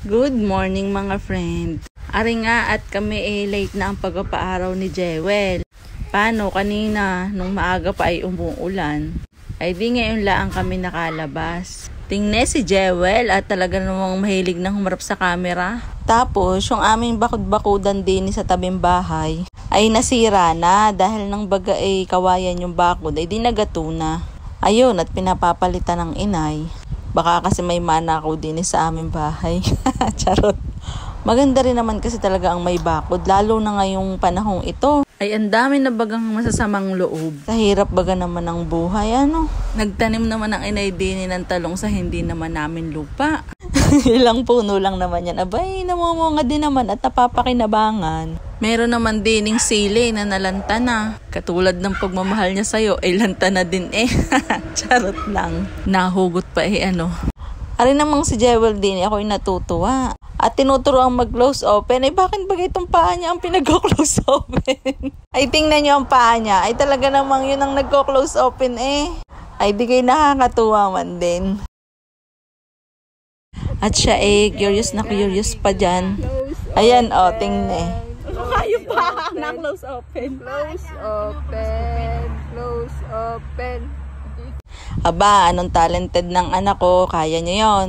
Good morning mga friend. Ari nga at kami late na ang pagpapaaraw ni Jewel. Paano kanina nung maaga pa ay umuulan? Ay di ngayon lang kami nakalabas. Tingnan si Jewel at talaga namang mahilig na humarap sa camera. Tapos yung aming bakod-bakudan din sa tabing bahay ay nasira na dahil nang baga ay kawayan yung bakod ay di nagatuna. Ayun at pinapapalitan ng inay. Baka kasi may manakaw din sa aming bahay. Charot. Maganda rin naman kasi talaga ang may bakod. Lalo na ngayong panahong ito. Ay ang dami na bagang masasamang loob. Sa hirap baga naman ng buhay. Nagtanim naman ang inay din ng talong sa hindi naman namin lupa. Ilang puno lang naman yan. Abay, namumunga din naman at napapakinabangan. Meron naman dining sili na nalanta na. Katulad ng pagmamahal niya sa'yo, ay lanta na din Charot lang. Nahugot pa Ari namang si Jewel din, ako'y natutuwa. At tinuturo ang mag-close open. Ay bakit ba itong paa niya ang pinag-close open? Ay tingnan niyo ang paa niya. Ay talaga namang yun ang nag-close open Ay di kayo nakakatuwa man din. At siya curious na curious pa dyan. Ayan tingnan Kayo pa na close open. Close open. Close open. Aba, anong talented ng anak ko. Kaya niyo yon.